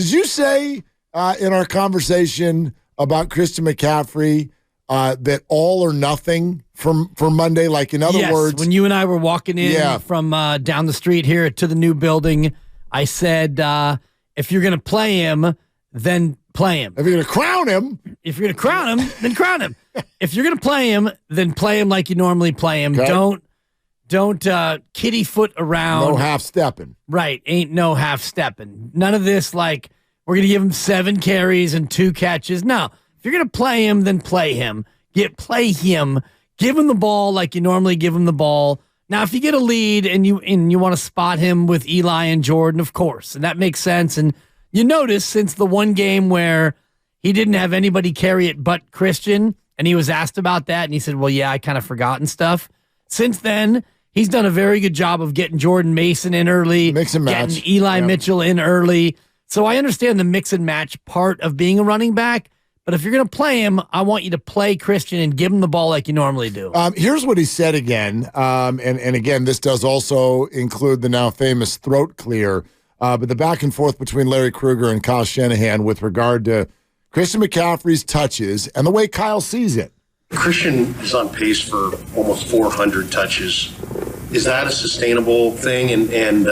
Did you say in our conversation about Christian McCaffrey that all or nothing for Monday? Like, in other words, when you and I were walking in from down the street here to the new building, I said, if you're going to play him, then play him. If you're going to crown him. If you're going to crown him, then crown him. If you're going to play him, then play him like you normally play him. Okay. Don't kitty foot around. No half-stepping. Right. Ain't no half-stepping. None of this like we're going to give him 7 carries and 2 catches. No. If you're going to play him, then play him. Play him. Give him the ball like you normally give him the ball. Now, if you get a lead and you want to spot him with Eli and Jordan, of course, and that makes sense. And you notice since the one game where he didn't have anybody carry it but Christian, and he was asked about that, and he said, well, yeah, I kind of forgot and stuff. Since then, he's done a very good job of getting Jordan Mason in early, mix and match. Getting Eli Mitchell in early. So I understand the mix and match part of being a running back, but if you're going to play him, I want you to play Christian and give him the ball like you normally do. Here's what he said again, and again, this does also include the now famous throat clear, but the back and forth between Larry Krueger and Kyle Shanahan with regard to Christian McCaffrey's touches and the way Kyle sees it. Christian is on pace for almost 400 touches. Is that a sustainable thing? And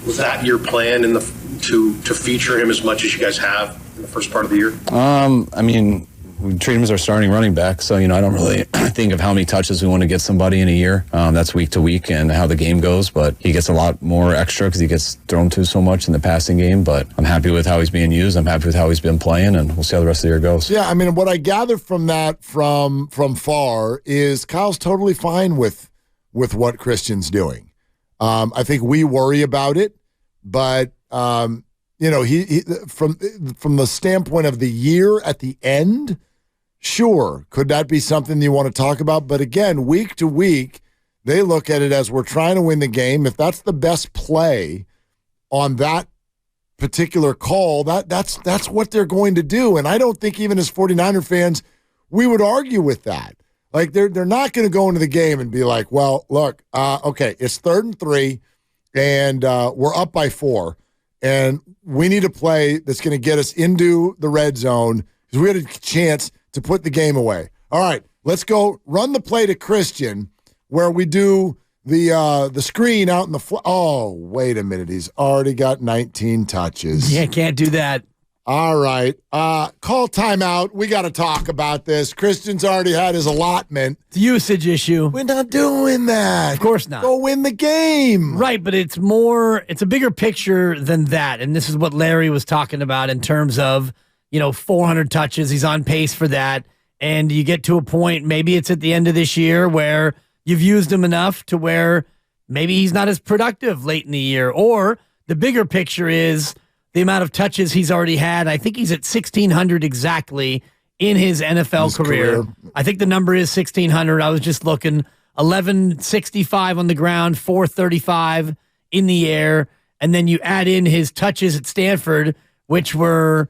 was that your plan to feature him as much as you guys have in the first part of the year? I mean, we treat him as our starting running back, so I don't really think of how many touches we want to get somebody in a year. That's week to week and how the game goes, but he gets a lot more extra because he gets thrown to so much in the passing game. But I'm happy with how he's being used. I'm happy with how he's been playing, and we'll see how the rest of the year goes. Yeah, I mean, what I gather from that from far is Kyle's totally fine with what Christian's doing. I think we worry about it, but he from the standpoint of the year at the end. Sure, could that be something you want to talk about? But again, week to week, they look at it as we're trying to win the game. If that's the best play on that particular call, that's what they're going to do. And I don't think even as 49er fans, we would argue with that. Like, they're not going to go into the game and be like, well, look, okay, it's 3rd and 3, and we're up by 4, and we need a play that's going to get us into the red zone because we had a chance to put the game away. All right, let's go run the play to Christian where we do the screen out in the oh, wait a minute. He's already got 19 touches. Yeah, can't do that. All right. Call timeout. We got to talk about this. Christian's already had his allotment. It's a usage issue. We're not doing that. Of course not. Go win the game. Right, but it's a bigger picture than that. And this is what Larry was talking about in terms of 400 touches. He's on pace for that. And you get to a point, maybe it's at the end of this year, where you've used him enough to where maybe he's not as productive late in the year. Or the bigger picture is the amount of touches he's already had. I think he's at 1,600 exactly in his NFL career. I think the number is 1,600. I was just looking. 1,165 on the ground, 435 in the air. And then you add in his touches at Stanford, which were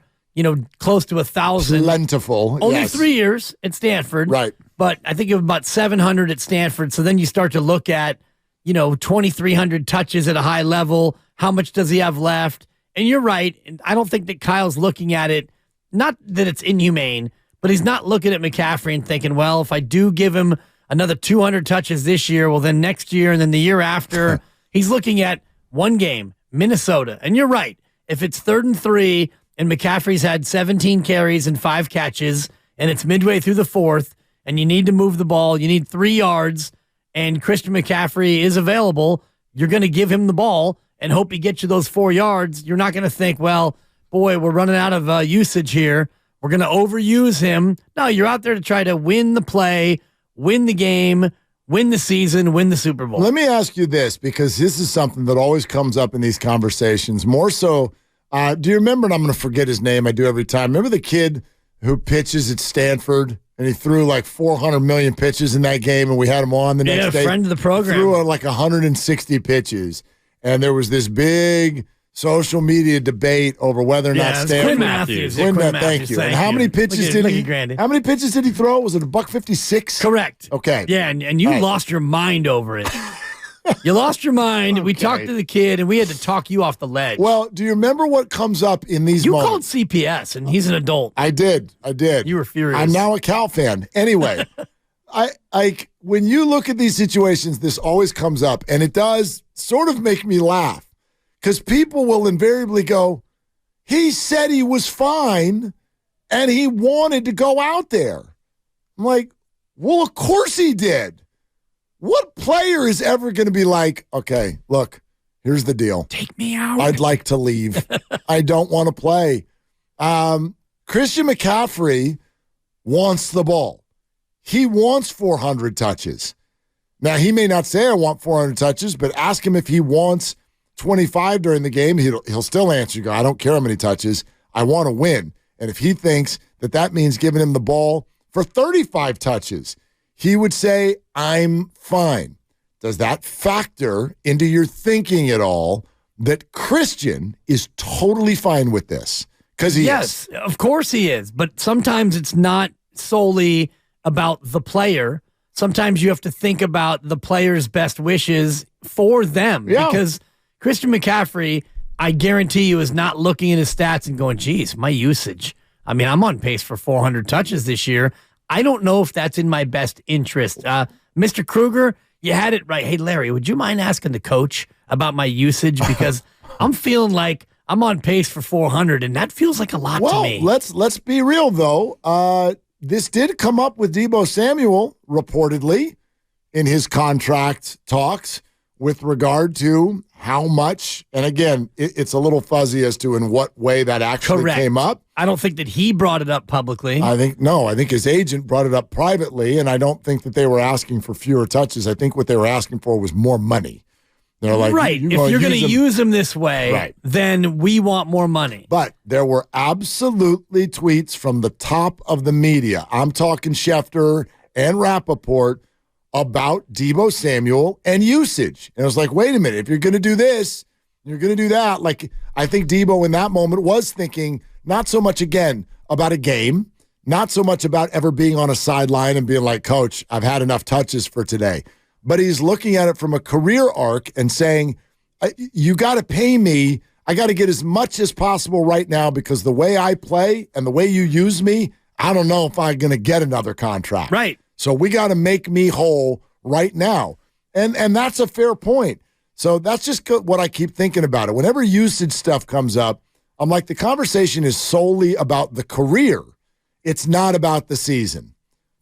close to 1,000. Plentiful. Only 3 years at Stanford. Right. But I think it was about 700 at Stanford. So then you start to look at, 2,300 touches at a high level. How much does he have left? And you're right. I don't think that Kyle's looking at it, not that it's inhumane, but he's not looking at McCaffrey and thinking, well, if I do give him another 200 touches this year, well, then next year and then the year after, he's looking at one game, Minnesota. And you're right. If it's 3rd and 3, and McCaffrey's had 17 carries and 5 catches, and it's midway through the 4th, and you need to move the ball, you need 3 yards, and Christian McCaffrey is available, you're going to give him the ball and hope he gets you those 4 yards. You're not going to think, well, boy, we're running out of usage here. We're going to overuse him. No, you're out there to try to win the play, win the game, win the season, win the Super Bowl. Let me ask you this, because this is something that always comes up in these conversations, more so. Do you remember, and I'm going to forget his name, I do every time, remember the kid who pitches at Stanford, and he threw like 400 million pitches in that game, and we had him on the next day? Yeah, friend of the program. He threw like 160 pitches, and there was this big social media debate over whether or not Stanford. Quinn Matthews. Thank you. And how many pitches did he? How many pitches did he throw? Was it $156? Correct. Okay. Yeah, and you lost your mind over it. You lost your mind. Okay. We talked to the kid, and we had to talk you off the ledge. Well, do you remember what comes up in these you moments? called CPS, and he's an adult. I did. You were furious. I'm now a Cal fan. Anyway, when you look at these situations, this always comes up, and it does sort of make me laugh because people will invariably go, he said he was fine, and he wanted to go out there. I'm like, well, of course he did. What player is ever going to be like, okay, look, here's the deal. Take me out. I'd like to leave. I don't want to play. Christian McCaffrey wants the ball. He wants 400 touches. Now, he may not say I want 400 touches, but ask him if he wants 25 during the game. He'll still answer you, go, I don't care how many touches. I want to win. And if he thinks that means giving him the ball for 35 touches, he would say, I'm fine. Does that factor into your thinking at all that Christian is totally fine with this? Because he is. Yes, of course he is. But sometimes it's not solely about the player. Sometimes you have to think about the player's best wishes for them. Yeah. Because Christian McCaffrey, I guarantee you, is not looking at his stats and going, geez, my usage. I mean, I'm on pace for 400 touches this year. I don't know if that's in my best interest. Mr. Kruger, you had it right. Hey, Larry, would you mind asking the coach about my usage? Because I'm feeling like I'm on pace for 400, and that feels like a lot to me. Well, let's be real, though. This did come up with Deebo Samuel, reportedly, in his contract talks with regard to how much, and again, it's a little fuzzy as to in what way that actually came up. I don't think that he brought it up publicly. I think his agent brought it up privately, and I don't think that they were asking for fewer touches. I think what they were asking for was more money. They're like, right. If you're going to use him this way, right, then we want more money. But there were absolutely tweets from the top of the media. I'm talking Schefter and Rappaport about Deebo Samuel and usage. And I was like, wait a minute, if you're going to do this, you're going to do that. Like, I think Deebo in that moment was thinking not so much, again, about a game, not so much about ever being on a sideline and being like, Coach, I've had enough touches for today. But he's looking at it from a career arc and saying, you got to pay me. I got to get as much as possible right now because the way I play and the way you use me, I don't know if I'm going to get another contract. Right. So we got to make me whole right now. And that's a fair point. So that's just what I keep thinking about it. Whenever usage stuff comes up, I'm like, the conversation is solely about the career. It's not about the season.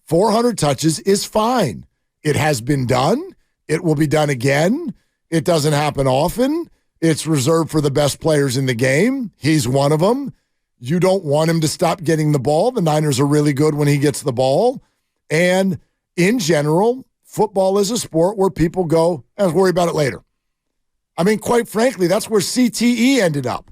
400 touches is fine. It has been done. It will be done again. It doesn't happen often. It's reserved for the best players in the game. He's one of them. You don't want him to stop getting the ball. The Niners are really good when he gets the ball. And in general, football is a sport where people go, let's worry about it later. I mean, quite frankly, that's where CTE ended up.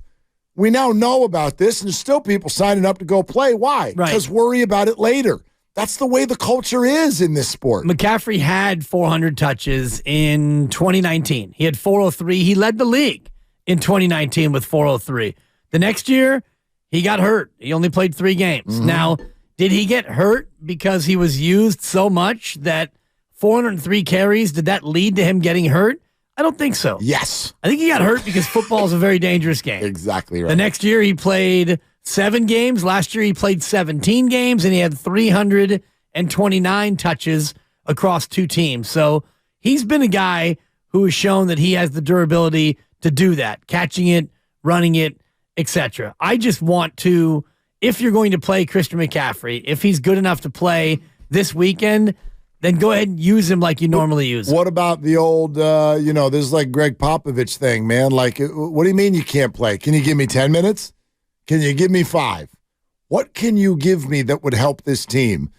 We now know about this, and there's still people signing up to go play. Why? Because worry about it later. That's the way the culture is in this sport. McCaffrey had 400 touches in 2019. He had 403. He led the league in 2019 with 403. The next year, he got hurt. He only played 3 games. Mm-hmm. Now, did he get hurt because he was used so much that 403 carries, did that lead to him getting hurt? I don't think so. Yes. I think he got hurt because football is a very dangerous game. Exactly right. The next year, he played 7 games. Last year, he played 17 games, and he had 329 touches across 2 teams. So he's been a guy who has shown that he has the durability to do that, catching it, running it, etc. I just want to, if you're going to play Christian McCaffrey, if he's good enough to play this weekend, then go ahead and use him like you normally use him. What about the old, this is like Greg Popovich thing, man. Like, what do you mean you can't play? Can you give me 10 minutes? Can you give me 5? What can you give me that would help this team?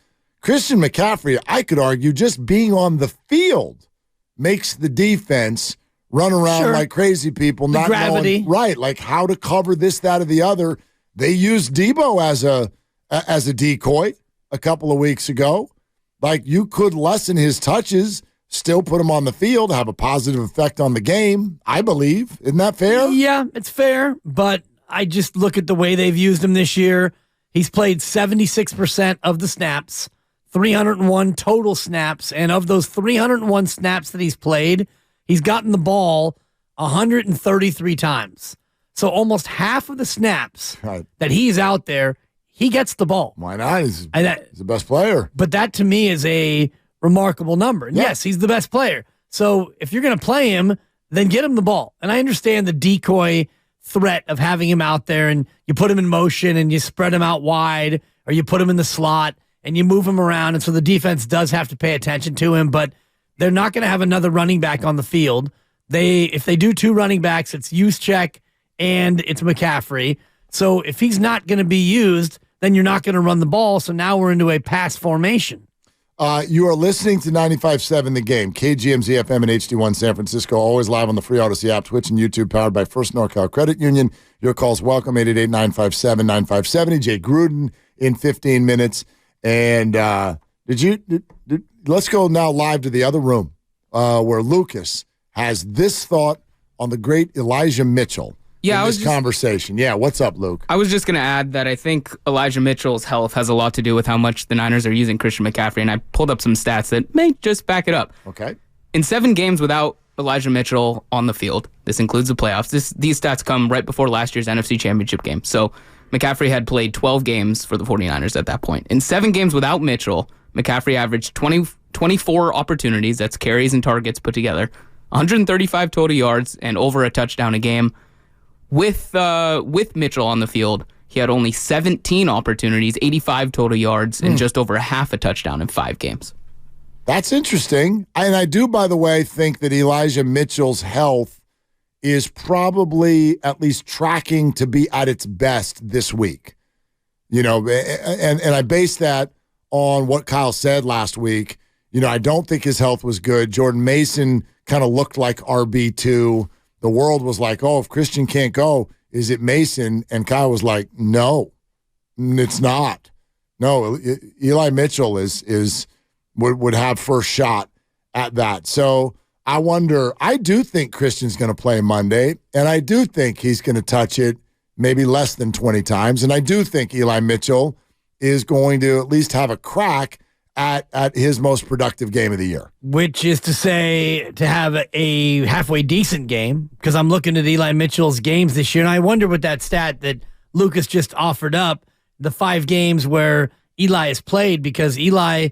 Christian McCaffrey, I could argue, just being on the field makes the defense run around like crazy people, not gravity. Knowing, like how to cover this, that, or the other. They used Deebo as a decoy a couple of weeks ago. Like, you could lessen his touches, still put him on the field, have a positive effect on the game, I believe. Isn't that fair? Yeah, it's fair, but I just look at the way they've used him this year. He's played 76% of the snaps, 301 total snaps, and of those 301 snaps that he's played, He's gotten the ball 133 times. So almost half of the snaps that he's out there, he gets the ball. Why not? He's the best player. But that to me is a remarkable number. And yes, he's the best player. So if you're going to play him, then get him the ball. And I understand the decoy threat of having him out there, and you put him in motion and you spread him out wide, or you put him in the slot and you move him around. And so the defense does have to pay attention to him, but they're not going to have another running back on the field. If they do two running backs, it's Juszczyk and it's McCaffrey. So if he's not going to be used, then you're not going to run the ball. So now we're into a pass formation. You are listening to 95.7 The Game, KGMZ FM and HD1 San Francisco, always live on the free Odyssey app, Twitch, and YouTube, powered by First NorCal Credit Union. Your calls welcome, 888-957-9570. Jay Gruden in 15 minutes. And let's go now live to the other room where Lucas has this thought on the great Elijah Mitchell. Yeah, in this conversation. Yeah, what's up, Luke? I was just going to add that I think Elijah Mitchell's health has a lot to do with how much the Niners are using Christian McCaffrey, and I pulled up some stats that may just back it up. Okay. In 7 games without Elijah Mitchell on the field, this includes the playoffs, these stats come right before last year's NFC Championship game. So McCaffrey had played 12 games for the 49ers at that point. In 7 games without Mitchell, McCaffrey averaged 24 opportunities, that's carries and targets put together, 135 total yards, and over a touchdown a game. With Mitchell on the field, he had only 17 opportunities, 85 total yards, and just over half a touchdown in 5 games. That's interesting. And I do, by the way, think that Elijah Mitchell's health is probably at least tracking to be at its best this week. You know, and I base that on what Kyle said last week. You know, I don't think his health was good. Jordan Mason kind of looked like RB2. The world was like, oh, if Christian can't go, is it Mason? And Kyle was like, no, it's not. No, Eli Mitchell would have first shot at that. So I wonder, I do think Christian's going to play Monday, and I do think he's going to touch it maybe less than 20 times. And I do think Eli Mitchell is going to at least have a crack at his most productive game of the year. Which is to say, to have a halfway decent game, because I'm looking at Eli Mitchell's games this year, and I wonder what that stat that Lucas just offered up, the 5 games where Eli has played, because Eli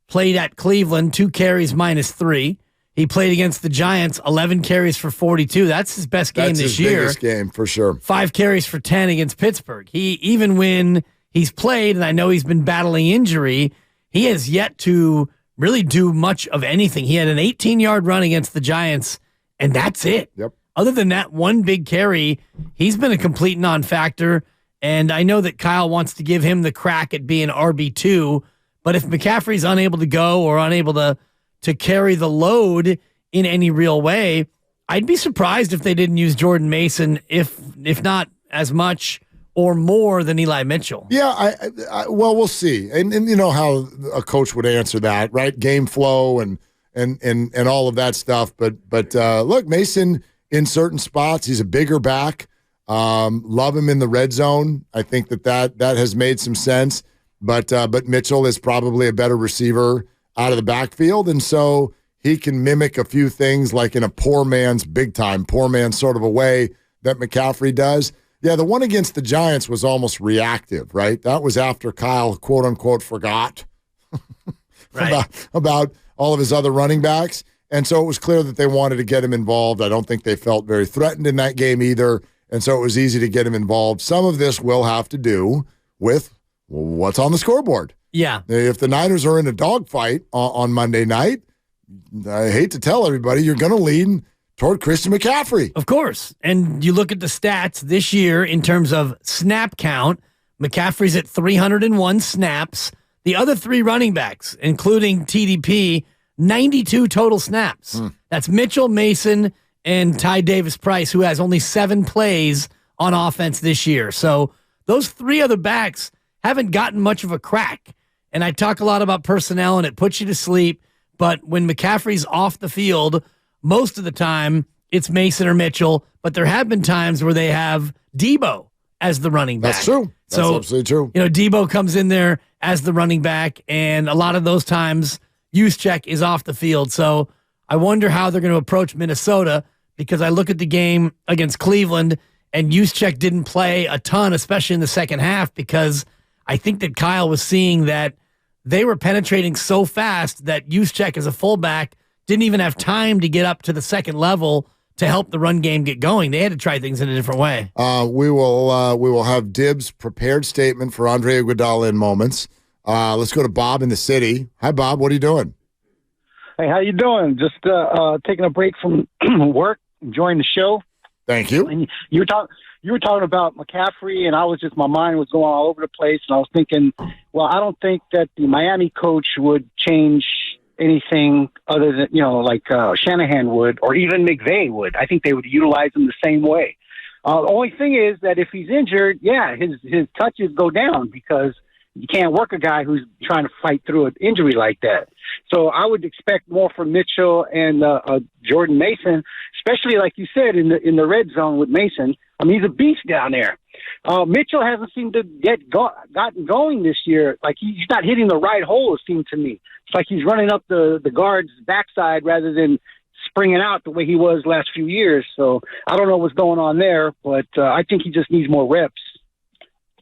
played at Cleveland, 2 carries -3. He played against the Giants, 11 carries for 42. That's his best game this year. That's his biggest game, for sure. 5 carries for 10 against Pittsburgh. Even when he's played, and I know he's been battling injury, he has yet to really do much of anything. He had an 18-yard run against the Giants, and that's it. Yep. Other than that one big carry, he's been a complete non-factor, and I know that Kyle wants to give him the crack at being RB2, but if McCaffrey's unable to go or unable to carry the load in any real way, I'd be surprised if they didn't use Jordan Mason, if not as much or more than Eli Mitchell. Yeah, well, we'll see. And you know how a coach would answer that, right? Game flow and all of that stuff. But look, Mason in certain spots, he's a bigger back. Love him in the red zone. I think that has made some sense. But Mitchell is probably a better receiver out of the backfield, and so he can mimic a few things like in a poor man's sort of a way that McCaffrey does. Yeah, the one against the Giants was almost reactive, right? That was after Kyle, quote unquote, forgot about all of his other running backs. And so it was clear that they wanted to get him involved. I don't think they felt very threatened in that game either. And so it was easy to get him involved. Some of this will have to do with what's on the scoreboard. Yeah. If the Niners are in a dogfight on Monday night, I hate to tell everybody, you're going to lean toward Christian McCaffrey. Of course. And you look at the stats this year in terms of snap count, McCaffrey's at 301 snaps. The other 3 running backs, including TDP, 92 total snaps. That's Mitchell, Mason, and Ty Davis-Price, who has only 7 plays on offense this year. So those 3 other backs haven't gotten much of a crack. And I talk a lot about personnel, and it puts you to sleep. But when McCaffrey's off the field, most of the time it's Mason or Mitchell. But there have been times where they have Debo as the running back. That's true. That's absolutely true. You know, Debo comes in there as the running back, and a lot of those times Juszczyk is off the field. So I wonder how they're going to approach Minnesota, because I look at the game against Cleveland and Juszczyk didn't play a ton, especially in the second half, because I think that Kyle was seeing that they were penetrating so fast that Juszczyk as a fullback didn't even have time to get up to the second level to help the run game get going. They had to try things in a different way. We will have Dibs' prepared statement for Andre Iguodala in moments. Let's go to Bob in the city. Hi, Bob. What are you doing? Hey, how you doing? Just taking a break from work, enjoying the show. Thank you. And you were talking about McCaffrey, and my mind was going all over the place, and I was thinking, well, I don't think that the Miami coach would change anything other than, like Shanahan would, or even McVay would. I think they would utilize him the same way. The only thing is that if he's injured, his touches go down, because you can't work a guy who's trying to fight through an injury like that. So I would expect more from Mitchell and Jordan Mason, especially like you said in the red zone with Mason. I mean, he's a beast down there. Mitchell hasn't seemed to gotten going this year. Like, he's not hitting the right hole, it seemed to me. It's like he's running up the guard's backside rather than springing out the way he was last few years. So I don't know what's going on there, but I think he just needs more reps.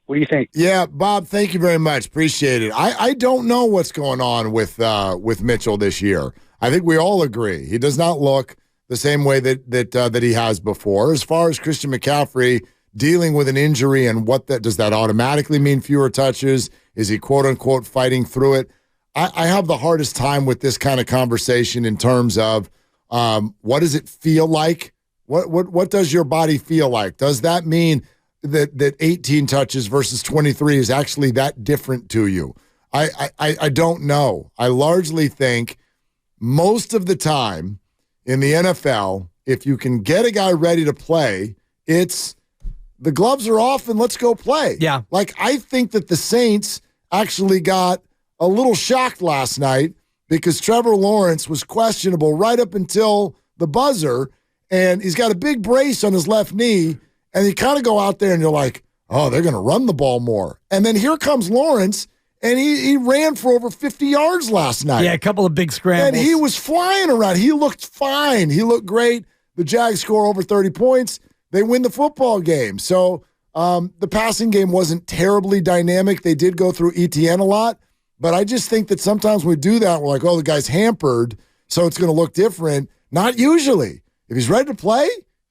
What do you think? Yeah, Bob, thank you very much. Appreciate it. I don't know what's going on with Mitchell this year. I think we all agree he does not look the same way that he has before. As far as Christian McCaffrey dealing with an injury and does that automatically mean fewer touches? Is he quote unquote fighting through it? I have the hardest time with this kind of conversation in terms of what does it feel like? What does your body feel like? Does that mean that 18 touches versus 23 is actually that different to you? I don't know. I largely think most of the time in the NFL, if you can get a guy ready to play, it's the gloves are off and let's go play. Yeah. Like, I think that the Saints actually got a little shocked last night because Trevor Lawrence was questionable right up until the buzzer, and he's got a big brace on his left knee. And you kind of go out there and you're like, oh, they're going to run the ball more. And then here comes Lawrence, and he ran for over 50 yards last night. Yeah, a couple of big scrambles. And he was flying around. He looked fine. He looked great. The Jags score over 30 points. They win the football game. So the passing game wasn't terribly dynamic. They did go through ETN a lot. But I just think that sometimes we do that. We're like, oh, the guy's hampered, so it's going to look different. Not usually. If he's ready to play,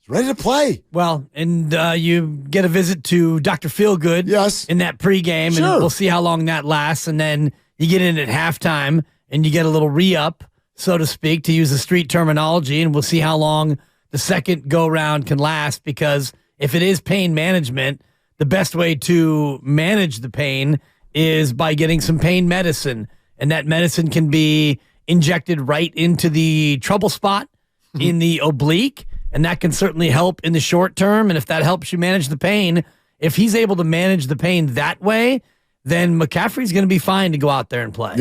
ready to play. Well, and you get a visit to Dr. Feelgood in that pregame, and we'll see how long that lasts. And then you get in at halftime, and you get a little re-up, so to speak, to use the street terminology, and we'll see how long the second go-round can last, because if it is pain management, the best way to manage the pain is by getting some pain medicine, and that medicine can be injected right into the trouble spot in the oblique, and that can certainly help in the short term. And if that helps you manage the pain, if he's able to manage the pain that way, then McCaffrey's going to be fine to go out there and play.